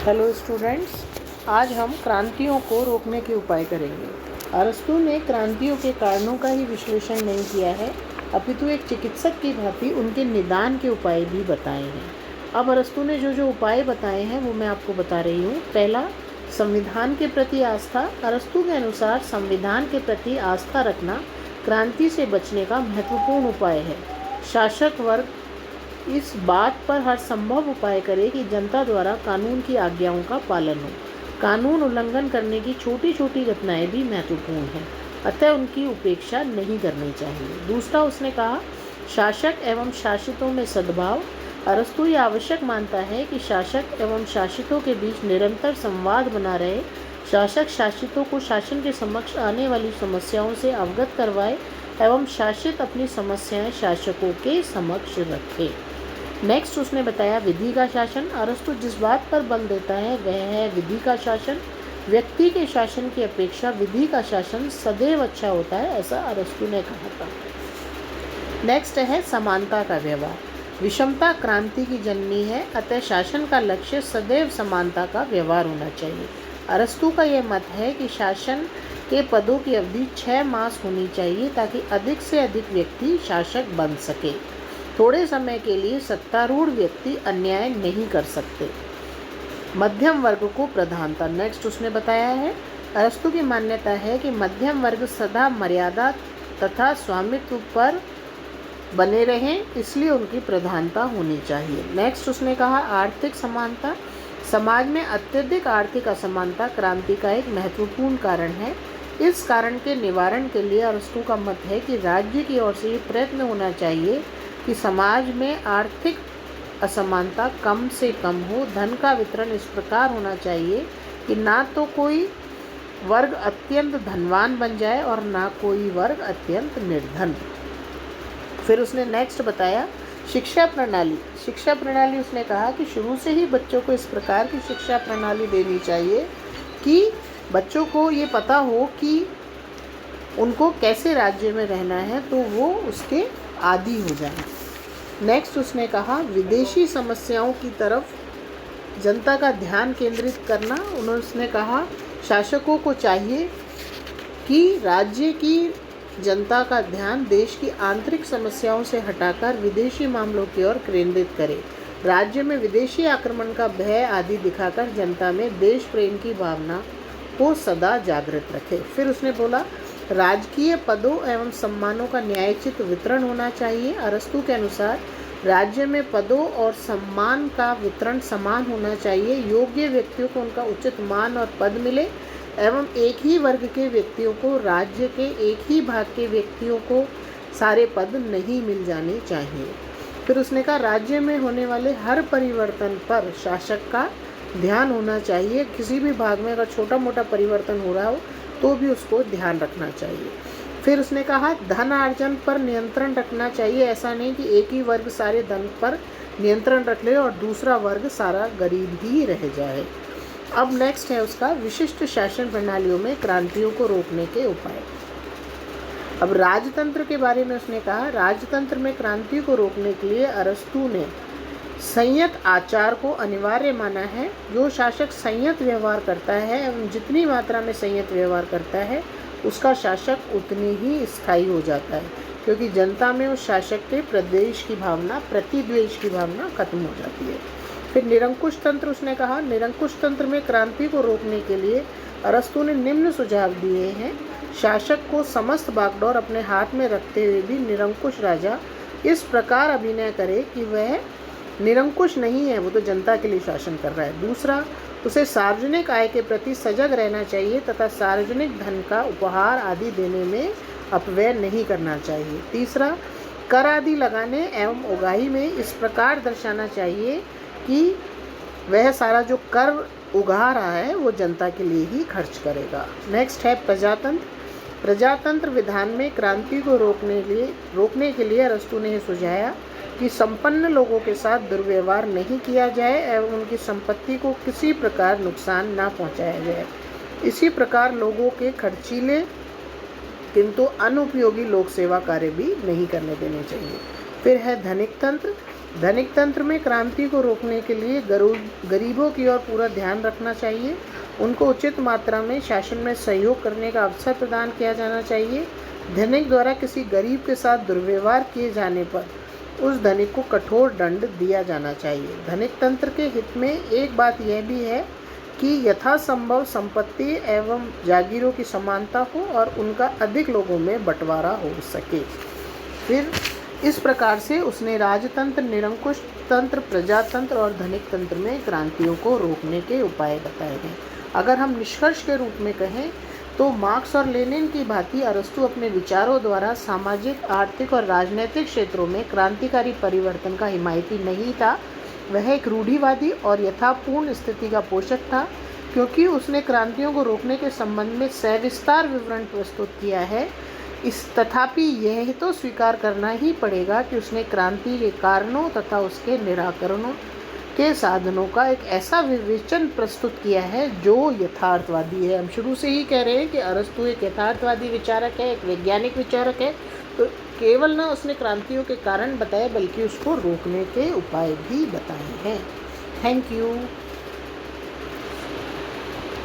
Hello students, आज हम क्रांतियों को रोकने के उपाय करेंगे। अरस्तु ने क्रांतियों के कारणों का ही विश्लेषण नहीं किया है, अपितु एक चिकित्सक की भांति उनके निदान के उपाय भी बताए हैं। अब अरस्तु ने जो उपाय बताए हैं वो मैं आपको बता रही हूँ। पहला, संविधान के प्रति आस्था। अरस्तु के अनुसार संविधान के प्रति आस्था रखना क्रांति से बचने का महत्वपूर्ण उपाय है। शासक वर्ग इस बात पर हर संभव उपाय करे कि जनता द्वारा कानून की आज्ञाओं का पालन हो। कानून उल्लंघन करने की छोटी छोटी घटनाएं भी महत्वपूर्ण हैं, अतः उनकी उपेक्षा नहीं करनी चाहिए। दूसरा, उसने कहा शासक एवं शासितों में सद्भाव। अरस्तु ये आवश्यक मानता है कि शासक एवं शासितों के बीच निरंतर संवाद बना रहे। शासक शासितों को शासन के समक्ष आने वाली समस्याओं से अवगत करवाए एवं शासित अपनी समस्याएं शासकों के समक्ष रखे। नेक्स्ट, उसने बताया विधि का शासन। अरस्तु जिस बात पर बल देता है वह है विधि का शासन। व्यक्ति के शासन की अपेक्षा विधि का शासन सदैव अच्छा होता है, ऐसा अरस्तु ने कहा था। नेक्स्ट है समानता का व्यवहार। विषमता क्रांति की जननी है, अतः शासन का लक्ष्य सदैव समानता का व्यवहार होना चाहिए। अरस्तु का यह मत है कि शासन के पदों की अवधि 6 मास होनी चाहिए ताकि अधिक से अधिक व्यक्ति शासक बन सके। थोड़े समय के लिए सत्तारूढ़ व्यक्ति अन्याय नहीं कर सकते। मध्यम वर्ग को प्रधानता। नेक्स्ट, उसने बताया है अरस्तु की मान्यता है कि मध्यम वर्ग सदा मर्यादा तथा स्वामित्व पर बने रहें, इसलिए उनकी प्रधानता होनी चाहिए। नेक्स्ट, उसने कहा आर्थिक समानता। समाज में अत्यधिक आर्थिक असमानता क्रांति का एक महत्वपूर्ण कारण है। इस कारण के निवारण के लिए अरस्तु का मत है कि राज्य की ओर से प्रयत्न होना चाहिए कि समाज में आर्थिक असमानता कम से कम हो। धन का वितरण इस प्रकार होना चाहिए कि ना तो कोई वर्ग अत्यंत धनवान बन जाए और ना कोई वर्ग अत्यंत निर्धन। फिर उसने नेक्स्ट बताया शिक्षा प्रणाली। शिक्षा प्रणाली, उसने कहा कि शुरू से ही बच्चों को इस प्रकार की शिक्षा प्रणाली देनी चाहिए कि बच्चों को ये पता हो कि उनको कैसे राज्य में रहना है, तो वो उसके आदि हो जाए। नेक्स्ट, उसने कहा विदेशी समस्याओं की तरफ जनता का ध्यान केंद्रित करना। उसने कहा शासकों को चाहिए कि राज्य की जनता का ध्यान देश की आंतरिक समस्याओं से हटाकर विदेशी मामलों की ओर केंद्रित करे। राज्य में विदेशी आक्रमण का भय आदि दिखाकर जनता में देश प्रेम की भावना को सदा जागृत रखे। फिर उसने बोला राजकीय पदों एवं सम्मानों का न्यायोचित वितरण होना चाहिए। अरस्तु के अनुसार राज्य में पदों और सम्मान का वितरण समान होना चाहिए। योग्य व्यक्तियों को उनका उचित मान और पद मिले एवं एक ही वर्ग के व्यक्तियों को राज्य के एक ही भाग के व्यक्तियों को सारे पद नहीं मिल जाने चाहिए। फिर उसने कहा राज्य में होने वाले हर परिवर्तन पर शासक का ध्यान होना चाहिए। किसी भी भाग में अगर छोटा मोटा परिवर्तन हो रहा हो तो भी उसको ध्यान रखना चाहिए। फिर उसने कहा धन अर्जन पर नियंत्रण रखना चाहिए। ऐसा नहीं कि एक ही वर्ग सारे धन पर नियंत्रण रख ले और दूसरा वर्ग सारा गरीब ही रह जाए। अब नेक्स्ट है उसका विशिष्ट शासन प्रणालियों में क्रांतियों को रोकने के उपाय। अब राजतंत्र के बारे में उसने कहा राजतंत्र में क्रांति को रोकने के लिए अरस्तु ने संयत आचार को अनिवार्य माना है। जो शासक संयत व्यवहार करता है एवं जितनी मात्रा में संयत व्यवहार करता है उसका शासक उतनी ही स्थायी हो जाता है, क्योंकि जनता में उस शासक के प्रतिद्वेष की भावना खत्म हो जाती है। फिर निरंकुश तंत्र, उसने कहा निरंकुश तंत्र में क्रांति को रोकने के लिए अरस्तु ने निम्न सुझाव दिए हैं। शासक को समस्त बागडोर अपने हाथ में रखते हुए भी निरंकुश राजा इस प्रकार अभिनय करे कि वह निरंकुश नहीं है, वो तो जनता के लिए शासन कर रहा है। दूसरा, उसे सार्वजनिक आय के प्रति सजग रहना चाहिए तथा सार्वजनिक धन का उपहार आदि देने में अपव्यय नहीं करना चाहिए। तीसरा, कर आदि लगाने एवं उगाही में इस प्रकार दर्शाना चाहिए कि वह सारा जो कर उगा रहा है वो जनता के लिए ही खर्च करेगा। नेक्स्ट है प्रजातंत्र। प्रजातंत्र विधान में क्रांति को रोकने के लिए अरस्तु ने सुझाया कि संपन्न लोगों के साथ दुर्व्यवहार नहीं किया जाए एवं उनकी संपत्ति को किसी प्रकार नुकसान ना पहुंचाया जाए। इसी प्रकार लोगों के खर्चीले किंतु अनुपयोगी लोक सेवा कार्य भी नहीं करने देने चाहिए। फिर है धनिक तंत्र। धनिक तंत्र में क्रांति को रोकने के लिए गरीबों की ओर पूरा ध्यान रखना चाहिए। उनको उचित मात्रा में शासन में सहयोग करने का अवसर प्रदान किया जाना चाहिए। धनिक द्वारा किसी गरीब के साथ दुर्व्यवहार किए जाने पर उस धनिक को कठोर दंड दिया जाना चाहिए। धनिक तंत्र के हित में एक बात यह भी है कि यथासंभव संपत्ति एवं जागीरों की समानता हो और उनका अधिक लोगों में बंटवारा हो सके। फिर इस प्रकार से उसने राजतंत्र, निरंकुश तंत्र, प्रजातंत्र और धनिक तंत्र में क्रांतियों को रोकने के उपाय बताए हैं। अगर हम निष्कर्ष के रूप में कहें तो मार्क्स और लेनिन की भांति अरस्तू अपने विचारों द्वारा सामाजिक, आर्थिक और राजनीतिक क्षेत्रों में क्रांतिकारी परिवर्तन का हिमायती नहीं था। वह एक रूढ़िवादी और यथापूर्ण स्थिति का पोषक था, क्योंकि उसने क्रांतियों को रोकने के संबंध में सविस्तार विवरण प्रस्तुत किया है। तथापि यह तो स्वीकार करना ही पड़ेगा कि उसने क्रांति के कारणों तथा उसके निराकरणों के साधनों का एक ऐसा विवेचन प्रस्तुत किया है जो यथार्थवादी है। हम शुरू से ही कह रहे हैं कि अरस्तू एक यथार्थवादी विचारक है, एक वैज्ञानिक विचारक है। तो केवल ना उसने क्रांतियों के कारण बताए बल्कि उसको रोकने के उपाय भी बताए हैं। Thank you.